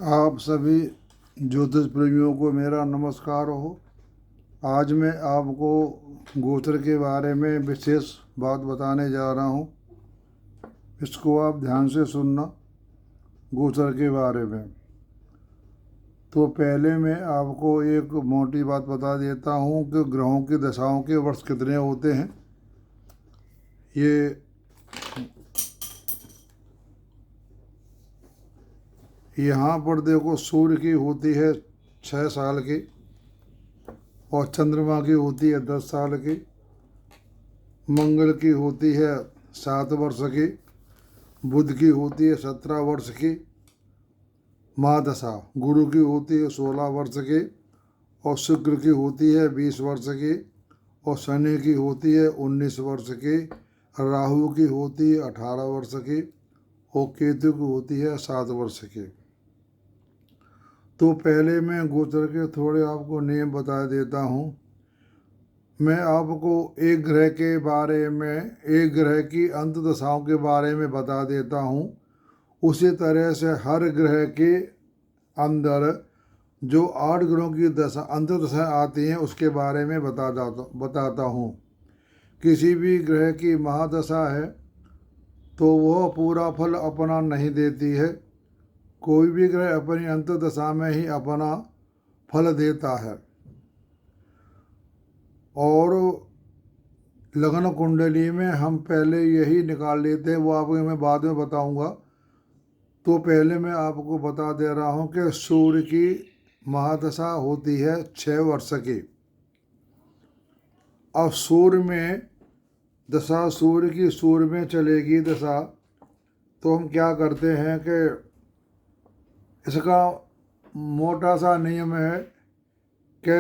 आप सभी ज्योतिष प्रेमियों को मेरा नमस्कार हो। आज मैं आपको गोचर के बारे में विशेष बात बताने जा रहा हूँ। इसको आप ध्यान से सुनना। गोचर के बारे में तो पहले मैं आपको एक मोटी बात बता देता हूँ कि ग्रहों की दशाओं के वर्ष कितने होते हैं। ये यहाँ पर देखो, सूर्य की होती है 6 साल की और चंद्रमा की होती है 10 साल की। मंगल की होती है 7 वर्ष की। बुध की होती है 17 वर्ष की। महादशा गुरु की होती है 16 वर्ष की और शुक्र की होती है 20 वर्ष की और शनि की होती है 19 वर्ष की। राहु की होती है 18 वर्ष की और केतु की होती है 7 वर्ष की। तो पहले मैं गोचर के थोड़े आपको नियम बता देता हूँ। मैं आपको एक ग्रह के बारे में, एक ग्रह की अंत दशाओं के बारे में बता देता हूँ। उसी तरह से हर ग्रह के अंदर जो 8 ग्रहों की दशा अंत दशा आती हैं उसके बारे में बताता हूँ। किसी भी ग्रह की महादशा है तो वह पूरा फल अपना नहीं देती है। कोई भी ग्रह अपनी अंत दशा में ही अपना फल देता है। और लग्न कुंडली में हम पहले यही निकाल लेते हैं, वो आपको मैं बाद में बताऊंगा। तो पहले मैं आपको बता दे रहा हूँ कि सूर्य की महादशा होती है 6 वर्ष की। अब सूर्य में दशा, सूर्य की सूर्य में चलेगी दशा, तो हम क्या करते हैं कि इसका मोटा सा नियम है कि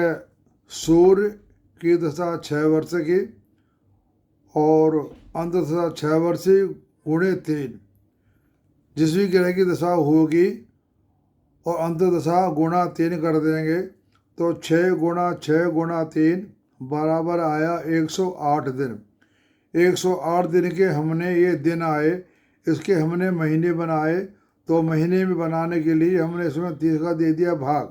सूर्य की दशा 6 वर्ष की और अंत दशा 6 वर्ष गुणे 3। जिस भी ग्रह की दशा होगी और अंत दशा गुणा 3 कर देंगे तो 6 गुणा 6 गुणा 3 बराबर आया 108 दिन। 108 दिन के हमने ये दिन आए, इसके हमने महीने बनाए। तो महीने में बनाने के लिए हमने इसमें 30 का दे दिया भाग।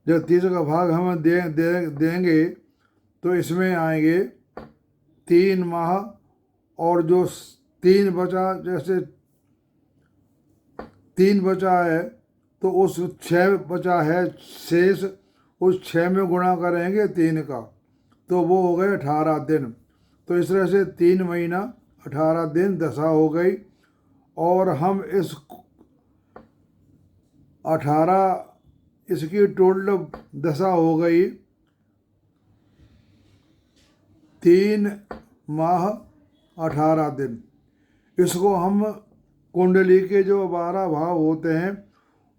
जब 30 का भाग हम देंगे तो इसमें आएंगे 3 माह और जो 3 बचा, जैसे 3 बचा है तो उस 6 बचा है शेष, उस 6 में गुणा करेंगे 3 का तो वो हो गए 18 दिन। तो इस तरह से 3 महीना 18 दिन दशा हो गई। और हम इस 18 इसकी टोटल दशा हो गई 3 माह 18 दिन। इसको हम कुंडली के जो 12 भाव होते हैं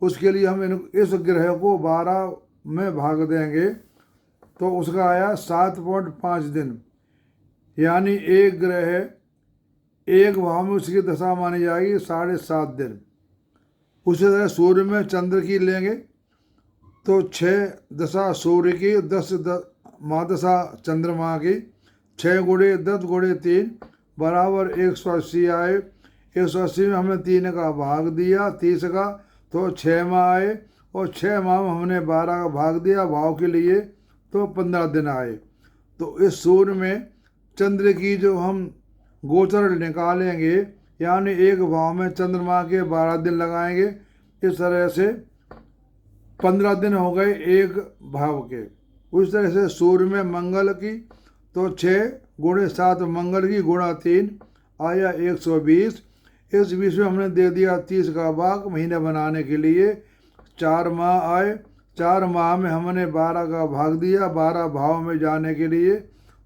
उसके लिए हम इस ग्रह को 12 में भाग देंगे तो उसका आया 7.5 दिन। यानी एक ग्रह एक भाव में उसकी दशा मानी जाएगी 7.5 दिन। उसी तरह सूर्य में चंद्र की लेंगे तो 6 दशा सूर्य की, 10 महादशा चंद्रमा की, 6 गुणे 10 गुणे 3 बराबर 180 आए। 180 में हमने 3 का भाग दिया 30 का तो 6 माह आए और 6 माह में हमने 12 का भाग दिया भाव के लिए तो 15 दिन आए। तो इस सूर्य में चंद्र की जो हम गोचर निकालेंगे, यानी एक भाव में चंद्रमा के 12 दिन लगाएंगे। इस तरह से 15 दिन हो गए एक भाव के। उस तरह से सूर्य में मंगल की तो 6 गुणे 7 मंगल की गुणा 3 आया 120। इस 20 में हमने दे दिया 30 का भाग महीने बनाने के लिए। 4 माह आए, 4 माह में हमने 12 का भाग दिया 12 भाव में जाने के लिए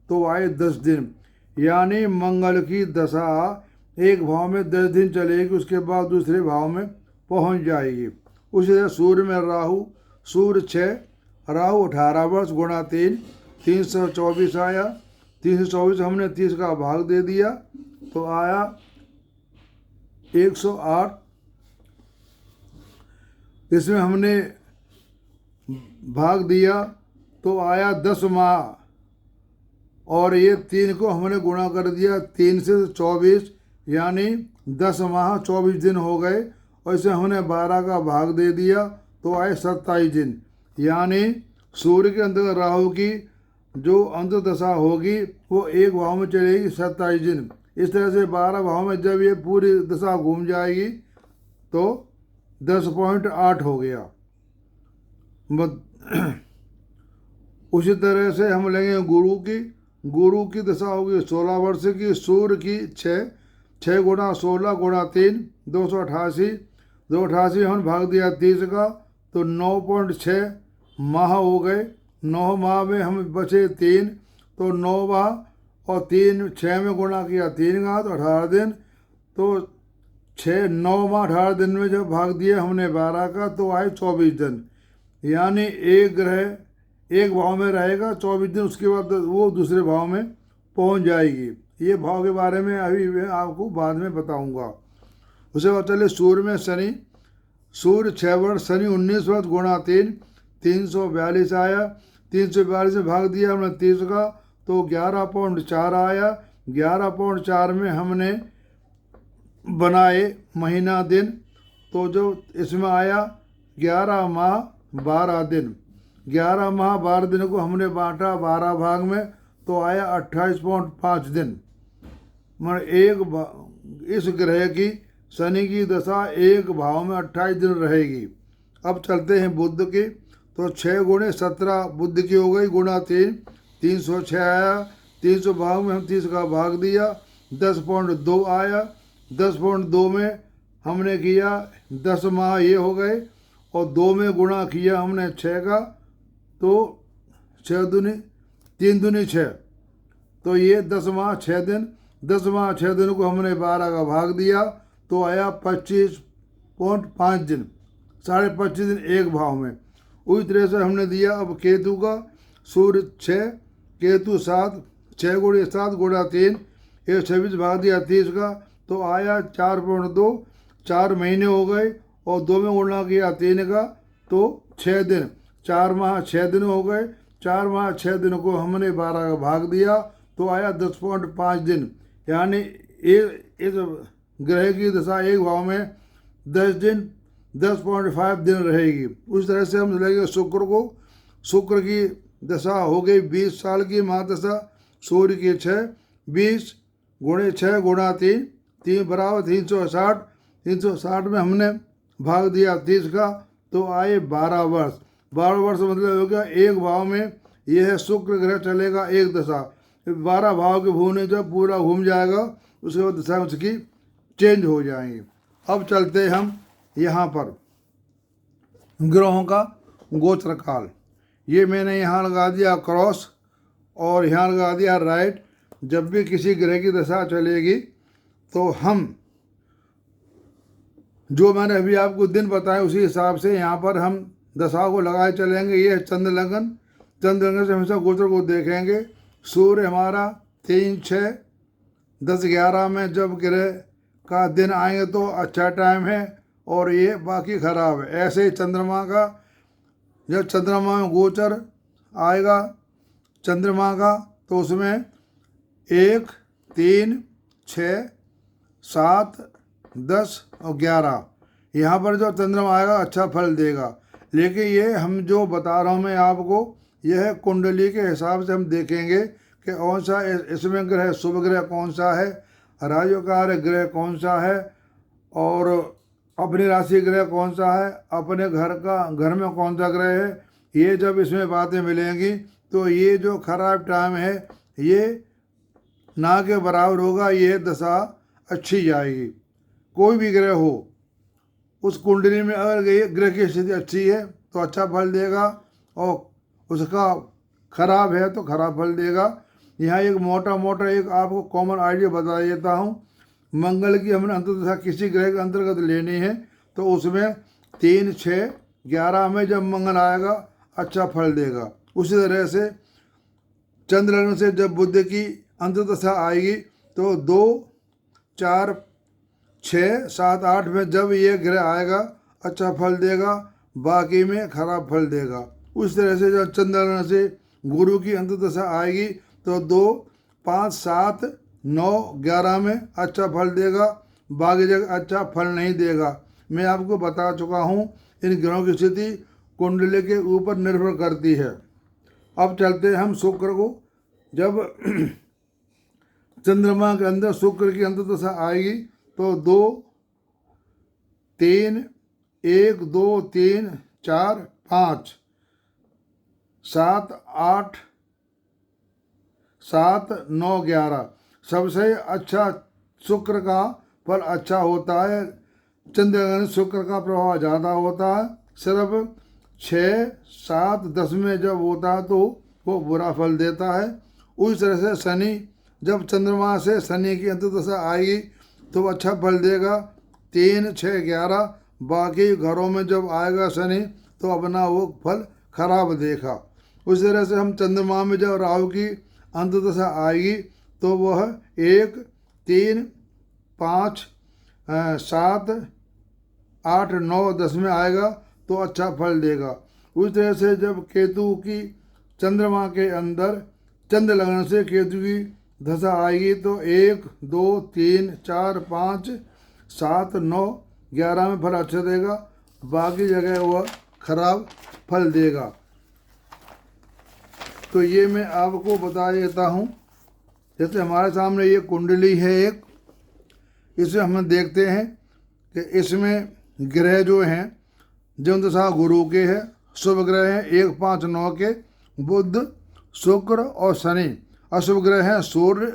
तो आए 10 दिन। यानी मंगल की दशा एक भाव में 10 दिन चलेगी, उसके बाद दूसरे भाव में पहुंच जाएगी। उसी तरह सूर्य में राहु, सूर्य 6 राहु 18 वर्ष गुणा 3 324 आया। 324 हमने 30 का भाग दे दिया तो आया 108। इसमें हमने भाग दिया तो आया 10 माह और ये 3 को हमने गुणा कर दिया 3 से 24, यानी 10 माह 24 दिन हो गए और इसे हमने 12 का भाग दे दिया तो आए 27 दिन। यानी सूर्य के अंतर्गत राहु की जो अंतर्दशा होगी वो एक भाव में चलेगी 27 दिन। इस तरह से 12 भाव में जब ये पूरी दशा घूम जाएगी तो 10.8 हो गया। उसी तरह से हम लेंगे गुरु की दशा होगी 16 वर्ष की। सूर्य की 6 गुणा 16 गुणा 3 288। 288 हम भाग दिया 30 का तो 9.6 माह हो गए। 9 माह में हम बचे 3 तो 9 माह और 3 6 में गुणा किया 3 का तो 18 दिन। तो 9 माह 18 दिन में जब भाग दिए हमने 12 का तो आए 24 दिन। यानी एक ग्रह एक भाव में रहेगा 24 दिन, उसके बाद वो दूसरे भाव में पहुंच जाएगी। ये भाव के बारे में अभी मैं आपको बाद में बताऊंगा। उसके बाद चले सूर्य में शनि। सूर्य 6 वर्ष शनि 19 वर्ष गुणा 3 342 आया। 342 में भाग दिया हमने 30 का तो 11.4 आया। 11.4 में हमने बनाए महीना दिन तो जो इसमें आया 11 माह 12 दिन। 11 माह 12 दिन को हमने बांटा 12 भाग में तो आया 28.5 दिन। इस ग्रह की शनि की दशा एक भाव में 28 दिन रहेगी। अब चलते हैं बुध की। तो 6 गुणे 17 बुध की हो गई गुणा 3 306 आया। 300 भाग में हम 30 का भाग दिया 10.2 आया। 10.2 में हमने किया 10 माह ये हो गए और 2 में गुणा किया हमने 6 का तो 6 दूनी 3 दूनी 6 तो ये 10 माह 6 दिन। 10 माह 6 दिन को हमने 12 का भाग दिया तो आया 25.5 दिन। 25.5 दिन एक भाव में। उसी तरह से हमने दिया अब केतु का। सूर्य 6 केतु 7 6 गुणे 7 गुणा 3 126 भाग दिया 30 का तो आया 4.2। 4 महीने हो गए और 2 में गुणा किया 3 का तो 6 दिन। 4 माह 6 दिन हो गए। 4 माह 6 दिन को हमने 12 का भाग दिया तो आया 10.5 दिन। यानी इस ग्रह की दशा एक भाव में 10 दिन 10.5 दिन रहेगी। उस तरह से हम लेंगे शुक्र को। शुक्र की दशा हो गई 20 साल की महादशा। सूर्य की 6 20 गुणे 6 गुणा 3 3 बराबर 360। 360 में हमने भाग दिया 30 का तो आए 12 वर्ष। 12 वर्ष मतलब हो गया एक भाव में यह है शुक्र ग्रह चलेगा एक दशा। 12 भाव के घूमने जब पूरा घूम जाएगा उसके बाद दशा उसकी चेंज हो जाएंगी। अब चलते हम यहाँ पर ग्रहों का गोचर काल। ये मैंने यहाँ लगा दिया क्रॉस और यहाँ लगा दिया राइट। जब भी किसी ग्रह की दशा चलेगी तो हम जो मैंने अभी आपको दिन बताया उसी हिसाब से यहाँ पर हम दशा को लगाए चलेंगे। ये चंद्र लगन। चंद्र लगन से हमेशा गोचर को देखेंगे। सूर्य हमारा 3 6 10 11 में जब ग्रह का दिन आएंगे तो अच्छा टाइम है और ये बाकी खराब है। ऐसे ही चंद्रमा का जब चंद्रमा में गोचर आएगा चंद्रमा का तो उसमें 1 3 6 7 10 और 11 यहाँ पर जो चंद्रमा आएगा अच्छा फल देगा। लेकिन ये हम जो बता रहा हूँ मैं आपको यह कुंडली के हिसाब से हम देखेंगे कि कौन सा इसमें ग्रह शुभ ग्रह कौन सा है, राजयोगकारी ग्रह कौन सा है और अपनी राशि ग्रह कौन सा है, अपने घर में कौन सा ग्रह है। ये जब इसमें बातें मिलेंगी तो ये जो खराब टाइम है ये ना के बराबर होगा। ये दशा अच्छी जाएगी। कोई भी ग्रह हो उस कुंडली में अगर ये ग्रह की स्थिति अच्छी है तो अच्छा फल देगा और उसका खराब है तो खराब फल देगा। यहाँ एक मोटा एक आपको कॉमन आइडिया बता देता हूँ। मंगल की हमने अंतर्दशा किसी ग्रह के अंतर्गत लेनी है तो उसमें 3 6 11 में जब मंगल आएगा अच्छा फल देगा। उसी तरह से चंद्र लग्न से जब बुध की अंतर्दशा आएगी तो 2 4 6 7 8 में जब ये ग्रह आएगा अच्छा फल देगा, बाकी में खराब फल देगा। उस तरह से जब चंद्र लग्न से गुरु की अंतर्दशा आएगी तो 2 5 7 9 11 में अच्छा फल देगा, बाकी जगह अच्छा फल नहीं देगा। मैं आपको बता चुका हूँ। इन ग्रहों की स्थिति कुंडली के ऊपर निर्भर करती है। अब चलते हैं हम शुक्र को। जब चंद्रमा के अंदर शुक्र की अंतर्दशा आएगी तो 2 3 1 2 3 4 5 7 8 7 9 11 सबसे अच्छा शुक्र का फल अच्छा होता है। चंद्रग्रहण शुक्र का प्रभाव ज़्यादा होता है। सिर्फ 6 7 10 में जब होता है तो वो बुरा फल देता है। उस तरह से शनि, जब चंद्रमा से शनि की अंतर्दशा आएगी तो अच्छा फल देगा 3 6 11। बाकी घरों में जब आएगा शनि तो अपना वो फल खराब देगा। उस तरह से हम चंद्रमा में जब राहु की अंतर्दशा आएगी तो वह 1 3 5 7 8 9 10 में आएगा तो अच्छा फल देगा। उस तरह से जब केतु की चंद्रमा के अंदर चंद्र लगन से केतु की दशा आएगी तो 1 2 3 4 5 7 9 11 में फल अच्छा देगा। बाकी जगह वह खराब फल देगा। तो ये मैं आपको बता देता हूँ। जैसे हमारे सामने ये कुंडली है एक, इसे हम देखते हैं कि इसमें ग्रह जो हैं जो दशा गुरु के हैं, शुभ ग्रह हैं 1 5 9 के बुध शुक्र और शनि। अशुभ ग्रह हैं सूर्य,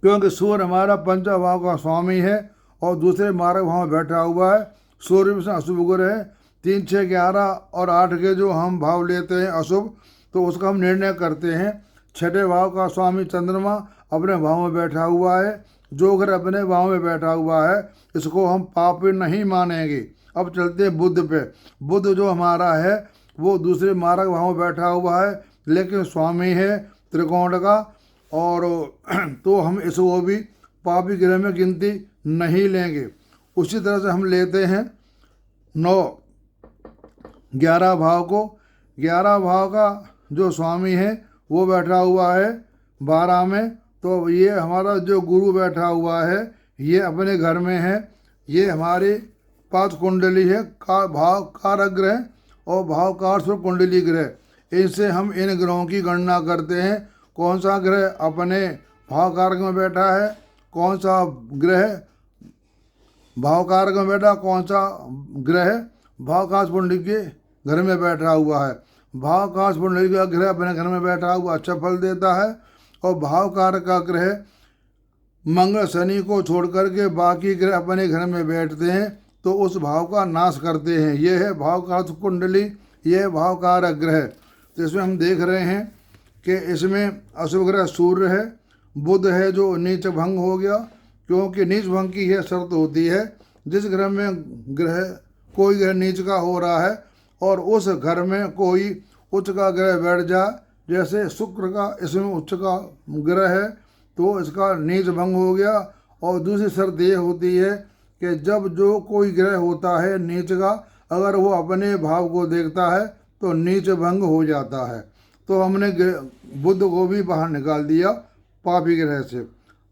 क्योंकि सूर्य हमारा पंचम भाव का स्वामी है और दूसरे मार्ग भाव में बैठा हुआ है। सूर्य में अशुभ ग्रह है। 3 6 11 और 8 के जो हम भाव लेते हैं अशुभ, तो उसका हम निर्णय करते हैं। छठे भाव का स्वामी चंद्रमा अपने भाव में बैठा हुआ है। जो ग्रह अपने भाव में बैठा हुआ है इसको हम पापी नहीं मानेंगे। अब चलते हैं बुध पे। बुध जो हमारा है वो दूसरे मार्ग भाव में बैठा हुआ है, लेकिन स्वामी है त्रिकोण का, और तो हम इसको भी पापी ग्रह में गिनती नहीं लेंगे। उसी तरह से हम लेते हैं 9 11 भाव को। 11 भाव का जो स्वामी है वो बैठा हुआ है 12 में। तो ये हमारा जो गुरु बैठा हुआ है ये अपने घर में है। ये हमारी 5 कुंडली है का भाव कारक ग्रह और भाव कार स्वर कुंडली ग्रह। इनसे हम इन ग्रहों की गणना करते हैं। कौन सा ग्रह अपने भाव कारक में बैठा है, कौन सा ग्रह भाव कारक में बैठा, कौन सा ग्रह भाव काश कुंडली के घर में बैठा हुआ है। भाव काश कुंडली का ग्रह अपने घर में बैठा हुआ अच्छा फल देता है, और भाव कारक का ग्रह मंगल शनि को छोड़ करके बाकी ग्रह अपने घर में बैठते हैं तो उस भाव का नाश करते हैं। यह है भाव कारक कुंडली, यह है भाव कारक ग्रह। तो इसमें हम देख रहे हैं कि इसमें अशुभ ग्रह सूर्य है, बुध है जो नीच भंग हो गया, क्योंकि नीच भंग की यह शर्त होती है जिस ग्रह में कोई ग्रह नीच का हो रहा है और उस घर में कोई उच्च का ग्रह बैठ जाए, जैसे शुक्र का इसमें उच्च का ग्रह है तो इसका नीच भंग हो गया। और दूसरी शर्त ये होती है कि जब जो कोई ग्रह होता है नीच का, अगर वो अपने भाव को देखता है तो नीच भंग हो जाता है। तो हमने बुध को भी बाहर निकाल दिया पापी ग्रह से।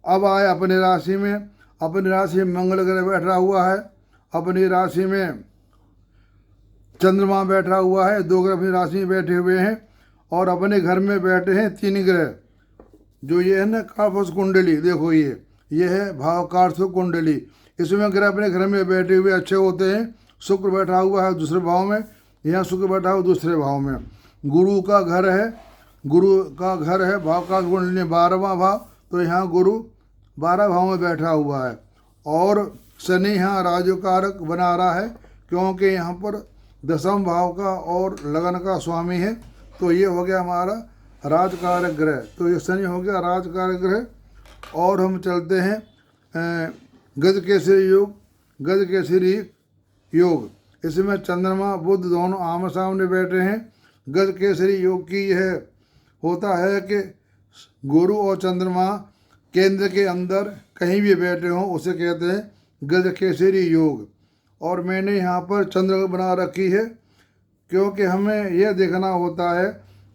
अब आए अपनी राशि में। अपनी राशि में मंगल ग्रह बैठा हुआ है, अपनी राशि में चंद्रमा बैठा हुआ है, 2 ग्रह अपनी राशि में बैठे हुए हैं, और अपने घर में बैठे हैं 3 ग्रह। जो ये है ना कारफस कुंडली, देखो ये है भाव कारफ कुंडली। इसमें ग्रह अपने घर में बैठे हुए अच्छे होते हैं। शुक्र बैठा हुआ है दूसरे भाव में, यहाँ शुक्र बैठा हुआ दूसरे भाव में। गुरु का घर है, गुरु का घर है भाव का कुंडली 12वां भाव, तो यहाँ गुरु 12 भाव में बैठा हुआ है। और शनि यहाँ राजकारक बना रहा है, क्योंकि यहाँ पर 10वें भाव का और लगन का स्वामी है। तो ये हो गया हमारा राजकारक ग्रह। तो ये शनि हो गया राजकारक ग्रह। और हम चलते हैं गज केसरी योग। गज केसरी योग, इसमें चंद्रमा बुध दोनों आमने सामने बैठे हैं। गज केसरी योग की यह होता है कि गुरु और चंद्रमा केंद्र के अंदर कहीं भी बैठे हों उसे कहते हैं गज केसरी योग। और मैंने यहाँ पर चंद्र बना रखी है, क्योंकि हमें यह देखना होता है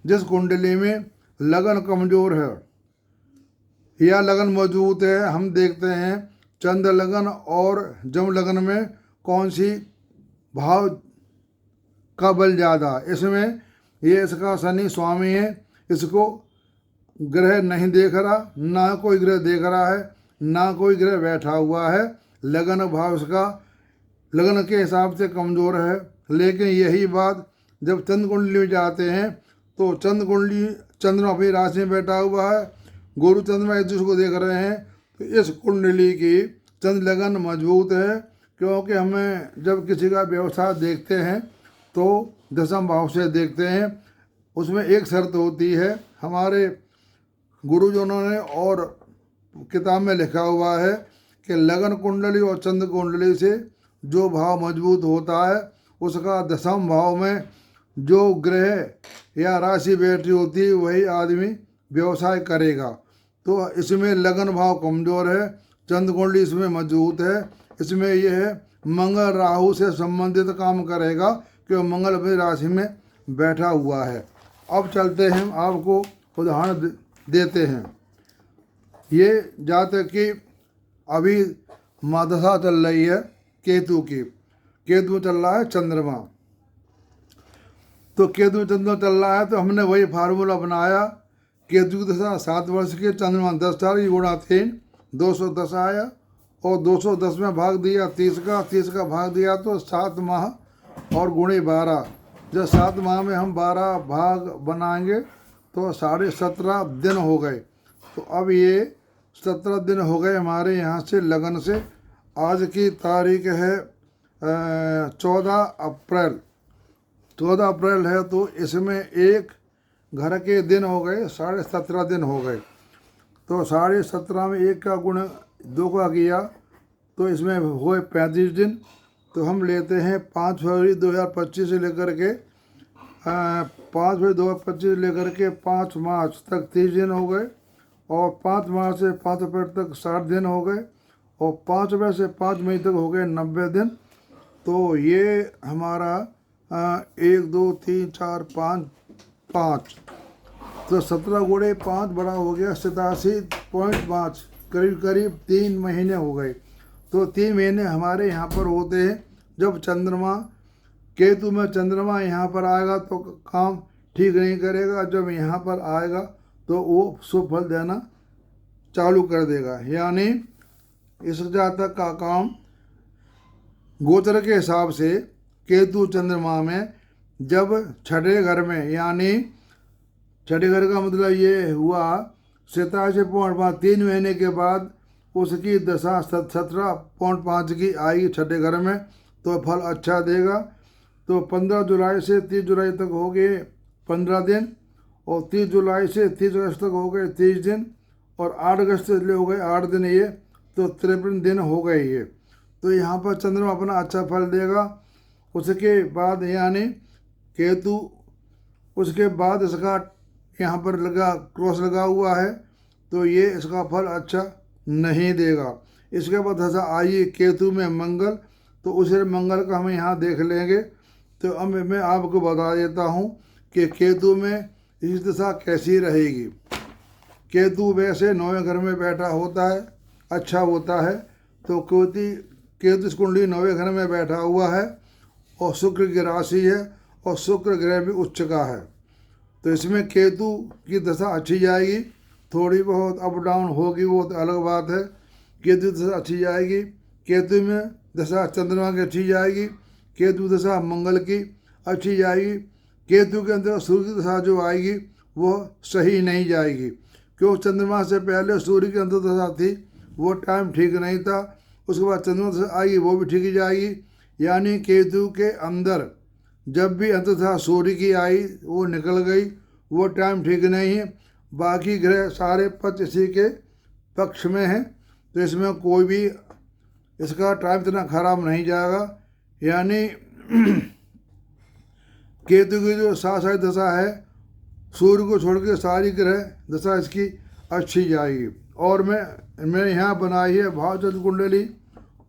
जिस कुंडली में लगन कमज़ोर है या लगन मजबूत है। हम देखते हैं चंद्र लगन और जम लगन में कौन सी भाव का बल ज़्यादा। इसमें ये इसका शनि स्वामी है, इसको ग्रह नहीं देख रहा, ना कोई ग्रह देख रहा है, ना कोई ग्रह बैठा हुआ है। लगन भाव इसका लगन के हिसाब से कमज़ोर है। लेकिन यही बात जब चंद्र कुंडली में जाते हैं तो चंद्र कुंडली चंद्रमा अपनी राशि में बैठा हुआ है, गुरु चंद्रमा एक दूसरे को देख रहे हैं, तो इस कुंडली की चंद्र लगन मजबूत है। क्योंकि हमें जब किसी का व्यवसाय देखते हैं तो दशम भाव से देखते हैं, उसमें एक शर्त होती है, हमारे गुरुजनों ने और किताब में लिखा हुआ है कि लगन कुंडली और चंद्र कुंडली से जो भाव मजबूत होता है उसका दशम भाव में जो ग्रह या राशि बैठी होती है वही आदमी व्यवसाय करेगा। तो इसमें लगन भाव कमज़ोर है, चंद्र कुंडली इसमें मजबूत है। इसमें यह है मंगल राहु से संबंधित काम करेगा क्योंकि मंगल अपनी राशि में बैठा हुआ है। अब चलते हैं, आपको उदाहरण देते हैं। ये जातक की अभी महादशा चल रही है केतु की, केतु चल रहा है चंद्रमा, तो केतु चंद्रमा चल रहा है तो हमने वही फार्मूला बनाया, केतु की दशा 7 वर्ष की, चंद्रमा 10 साल गुणा 3 210 आया, और 210 में भाग दिया 30 का भाग दिया तो 7 माह और गुणे 12। जब 7 माह में हम 12 भाग बनाएंगे तो 17.5 दिन हो गए। तो अब ये 17 दिन हो गए हमारे यहाँ से लगन से। आज की तारीख है 14 अप्रैल, 14 अप्रैल है, तो इसमें एक घर के दिन हो गए 17.5 दिन हो गए। तो 17.5 में 1 का गुण 2 का किया तो इसमें हुए 35 दिन। तो हम लेते हैं 5 फरवरी 2025 से लेकर के 5 फरवरी 2025 से लेकर के 5 मार्च तक 30 दिन हो गए, और 5 मार्च से 5 अप्रैल तक 60 दिन हो गए, और 5 अप्रैल से 5 मई तक हो गए 90 दिन। तो ये हमारा 1 2 3 4 5 तो 17 गुणे 5 बड़ा हो गया 87.5, करीब 3 महीने हो गए। तो 3 महीने हमारे यहाँ पर होते हैं। जब चंद्रमा केतु में चंद्रमा यहाँ पर आएगा तो काम ठीक नहीं करेगा, जब यहाँ पर आएगा तो वो शुभ फल देना चालू कर देगा। यानी इस जातक का काम गोचर के हिसाब से केतु चंद्रमा में जब छठे घर में, यानी छठे घर का मतलब ये हुआ 87.5 3 महीने के बाद उसकी दशा 17.5 की आएगी छठे घर में तो फल अच्छा देगा। तो 15 जुलाई से 30 जुलाई तक हो गए 15 दिन, और 30 जुलाई से 30 अगस्त तक हो गए 30 दिन, और 8 अगस्त से ले हो गए 8 दिन, ये तो 53 दिन हो गए ये। तो यहाँ पर चंद्रमा अपना अच्छा फल देगा। उसके बाद यानी केतु, उसके बाद इसका यहाँ पर क्रॉस लगा हुआ है तो ये इसका फल अच्छा नहीं देगा। इसके बाद दशा आई केतु में मंगल, तो उसे मंगल का हम यहाँ देख लेंगे। तो अब मैं आपको बता देता हूँ कि केतु में इस दशा कैसी रहेगी। केतु वैसे 9वें घर में बैठा होता है, अच्छा होता है। तो केतु इस कुंडली 9वें घर में बैठा हुआ है और शुक्र की राशि है और शुक्र ग्रह भी उच्च का है। तो इसमें केतु की दशा अच्छी जाएगी, थोड़ी बहुत अप डाउन होगी वो तो अलग बात है। केतु दशा अच्छी जाएगी, केतु में दशा चंद्रमा की अच्छी जाएगी, केतु दशा मंगल की अच्छी जाएगी। केतु के अंदर सूर्य की दशा जो आएगी वो सही नहीं जाएगी, क्यों चंद्रमा से पहले सूर्य की अंदर दशा थी, वो टाइम ठीक नहीं था। उसके बाद चंद्रमा दशा आएगी वो भी ठीक ही जाएगी। यानी केतु के अंदर जब भी अंततः सूर्य की आई वो निकल गई, वो टाइम ठीक नहीं है। बाकी ग्रह सारे पक्ष इसी के पक्ष में हैं, तो इसमें कोई भी इसका टाइम इतना खराब नहीं जाएगा। यानी केतु की जो सारी दशा है, सूर्य को छोड़ के सारी ग्रह दशा इसकी अच्छी जाएगी। और मैं यहाँ बनाई है भावचंद्र कुंडली,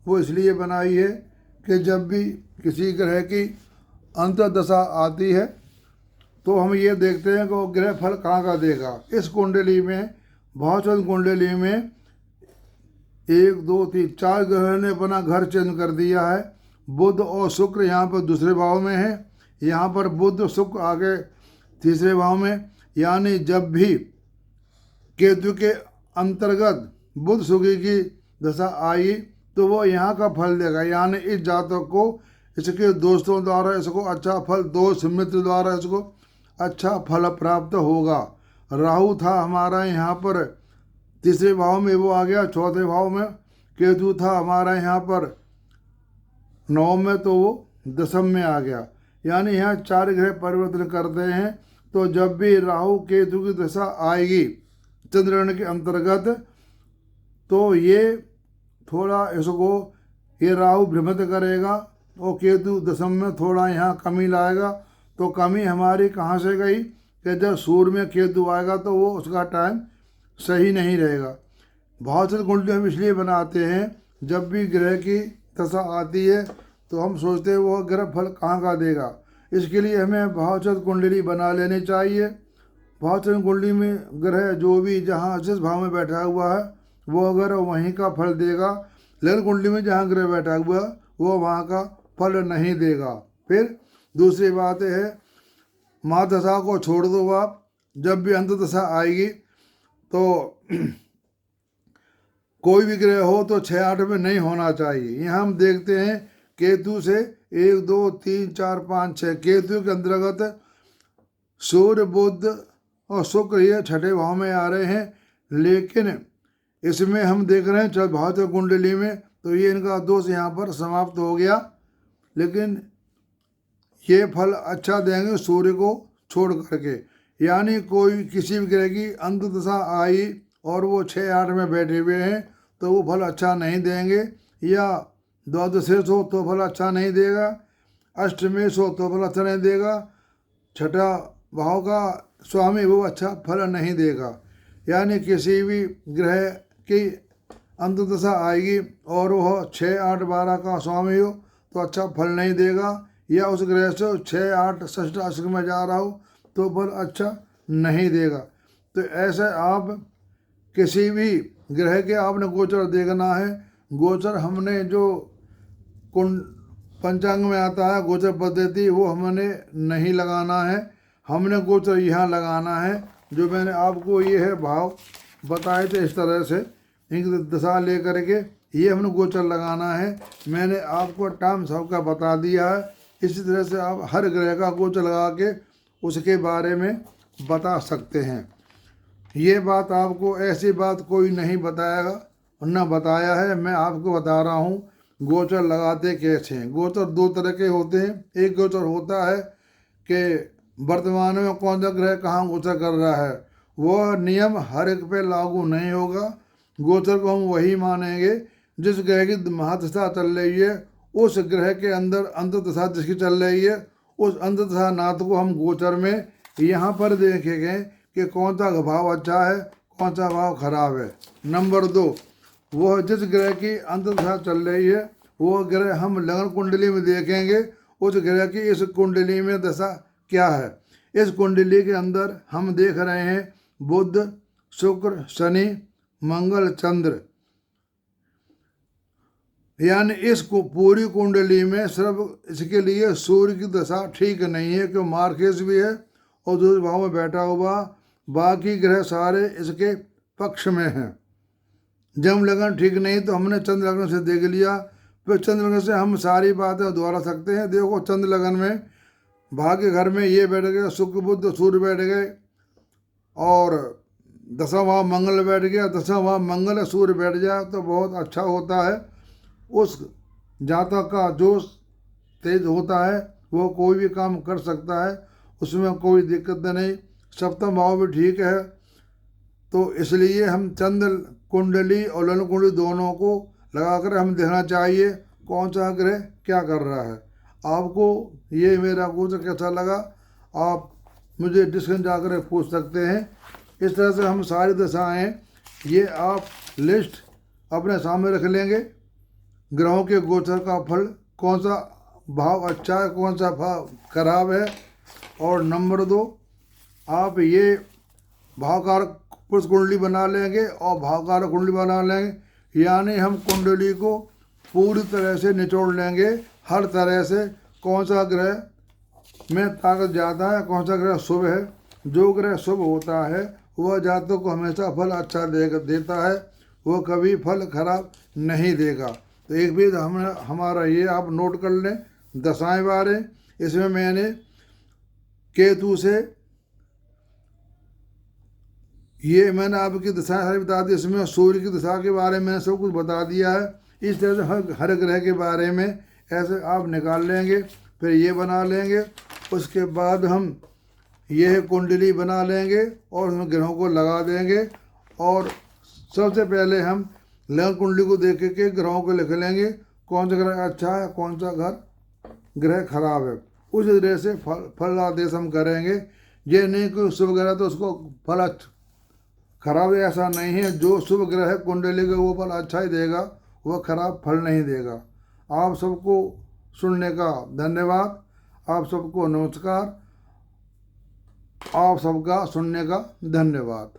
वो इसलिए बनाई है कि जब भी किसी ग्रह की अंतर्दशा आती है तो हम ये देखते हैं कि वो ग्रह फल कहाँ का देगा। इस कुंडली में भावचंद्र कुंडली में 1 2 3 4 ग्रह ने अपना घर चेंज कर दिया है। बुध और शुक्र यहाँ पर दूसरे भाव में है, यहाँ पर बुध शुक्र आगे तीसरे भाव में। यानी जब भी केतु के अंतर्गत बुध शुक्र की दशा आई तो वो यहाँ का फल देगा। यानी इस जातक को इसके दोस्तों द्वारा इसको अच्छा फल, दोस्त मित्र द्वारा इसको अच्छा फल प्राप्त होगा। राहु था हमारा यहाँ पर तीसरे भाव में, वो आ गया चौथे भाव में। केतु था हमारा यहाँ पर 9 में, तो वो 10 में आ गया। यानी यहाँ 4 ग्रह परिवर्तन करते हैं। तो जब भी राहु केतु की दशा आएगी चंद्रग्रहण के अंतर्गत, तो ये थोड़ा इसको ये राहु भ्रमित करेगा और केतु 10 में थोड़ा यहाँ कमी लाएगा। तो कमी हमारी कहाँ से गई कि जब सूर्य में केतु आएगा तो वो उसका टाइम सही नहीं रहेगा। भावचल कुंडली हम इसलिए बनाते हैं, जब भी ग्रह की दशा आती है तो हम सोचते हैं वो ग्रह फल कहाँ का देगा। इसके लिए हमें भावचल कुंडली बना लेनी चाहिए। भावचल कुंडली में ग्रह जो भी जहाँ जिस भाव में बैठा हुआ है वो अगर वहीं का फल देगा, लग्न कुंडली में जहाँ ग्रह बैठा हुआ है वो वहाँ का फल नहीं देगा। फिर दूसरी बात है, महादशा को छोड़ दो आप, जब भी अंत दशा आएगी तो कोई भी ग्रह हो तो 6 8 में नहीं होना चाहिए। यहाँ हम देखते हैं केतु से 1 2 3 4 5 6, केतु के अंतर्गत सूर्य बुध और शुक्र ये छठे भाव में आ रहे हैं। लेकिन इसमें हम देख रहे हैं भावचल कुंडली में तो ये इनका दोष यहाँ पर समाप्त हो गया। लेकिन ये फल अच्छा देंगे सूर्य को छोड़ करके। यानी कोई किसी भी ग्रह की अंत दशा आई और वो 6 8 में बैठे हुए हैं तो वो फल अच्छा नहीं देंगे, या द्वादशेश हो तो फल अच्छा नहीं देगा, अष्टमेश हो तो फल अच्छा नहीं देगा, छठा भाव का स्वामी वो अच्छा फल नहीं देगा। यानी किसी भी ग्रह की अंत दशा आएगी और वह 6 8 12 का स्वामी हो तो अच्छा फल नहीं देगा, या उस ग्रह से 6 8 षष्ठ अष्टक में जा रहा हो तो फल अच्छा नहीं देगा। तो ऐसे आप किसी भी ग्रह के आपने गोचर देखना है। गोचर हमने जो पंचांग में आता है गोचर पद्धति, वो हमने नहीं लगाना है। हमने गोचर यहाँ लगाना है। जो मैंने आपको ये है भाव बताए थे इस तरह से, इनकी दशा ले करके ये हमने गोचर लगाना है। मैंने आपको टाइम सबका बता दिया है। इसी तरह से आप हर ग्रह का गोचर लगा के उसके बारे में बता सकते हैं। ये बात आपको ऐसी बात कोई नहीं बताएगा, न बताया है, मैं आपको बता रहा हूँ गोचर लगाते कैसे हैं। गोचर 2 तरह के होते हैं। एक गोचर होता है कि वर्तमान में कौन सा ग्रह कहाँ गोचर कर रहा है, वह नियम हर एक पे लागू नहीं होगा। गोचर को हम वही मानेंगे जिस ग्रह की महादशा चल रही है, उस ग्रह के अंदर अंतदशा जिसकी चल रही है, उस अंतदशा नाथ को हम गोचर में यहाँ पर देखेंगे कि कौन सा भाव अच्छा है कौन सा भाव खराब है। नंबर 2, वह जिस ग्रह की अंतदशा चल रही है वो ग्रह हम लग्न कुंडली में देखेंगे उस ग्रह की इस कुंडली में दशा क्या है। इस कुंडली के अंदर हम देख रहे हैं बुध शुक्र शनि मंगल चंद्र, यानी इस पूरी कुंडली में सिर्फ इसके लिए सूर्य की दशा ठीक नहीं है क्यों मार्केश भी है और दूसरे भाव में बैठा हुआ, बाकी ग्रह सारे इसके पक्ष में हैं। जब लगन ठीक नहीं तो हमने चंद्र लगन से देख लिया, फिर चंद्र लगन से हम सारी बातें दोहरा सकते हैं। देखो चंद्र लगन में भाग्य घर में ये बैठ गए, शुक्र बुध सूर्य बैठ गए, और 10वां भाव मंगल बैठ गया, 10वां भाव मंगल सूर्य बैठ जाए तो बहुत अच्छा होता है। उस जातक का जोश तेज होता है, वो कोई भी काम कर सकता है, उसमें कोई दिक्कत नहीं। सप्तम भाव भी ठीक है। तो इसलिए हम चंद्र कुंडली और लग्न कुंडली दोनों को लगाकर हम देखना चाहिए कौन सा ग्रह क्या कर रहा है। आपको ये मेरा गोचर कैसा लगा आप मुझे डिस्कशन जाकर पूछ सकते हैं। इस तरह से हम सारी दशाएं ये आप लिस्ट अपने सामने रख लेंगे, ग्रहों के गोचर का फल, कौन सा भाव अच्छा है कौन सा भाव खराब है। और नंबर 2, आप ये भावकार पुरुष कुंडली बना लेंगे और भावकार कुंडली बना लेंगे। यानी हम कुंडली को पूरी तरह से निचोड़ लेंगे, हर तरह से कौन सा ग्रह में ताकत ज़्यादा है, कौन सा ग्रह शुभ है। जो ग्रह शुभ होता है वह जातक को हमेशा फल अच्छा देता है, वो कभी फल खराब नहीं देगा। तो एक भी हमारा ये आप नोट कर लें, दशाएं बारें। इसमें मैंने केतु से ये मैंने आपकी दशाएं सारी बता दी, इसमें सूर्य की दशा के बारे में सब कुछ बता दिया है। इस तरह से हर ग्रह के बारे में ऐसे आप निकाल लेंगे, फिर ये बना लेंगे। उसके बाद हम यह कुंडली बना लेंगे और उसमें ग्रहों को लगा देंगे। और सबसे पहले हम लग्न कुंडली को देख के ग्रहों को लिख लेंगे, कौन सा ग्रह अच्छा है, कौन सा ग्रह खराब है। उस तरह से फलादेश हम करेंगे। ये नहीं कि शुभ ग्रह तो उसको फल खराब, ऐसा नहीं है। जो शुभ ग्रह है कुंडली का वो फल अच्छा ही देगा, वह खराब फल नहीं देगा। आप सबको सुनने का धन्यवाद, आप सबको नमस्कार, आप सबका सुनने का धन्यवाद।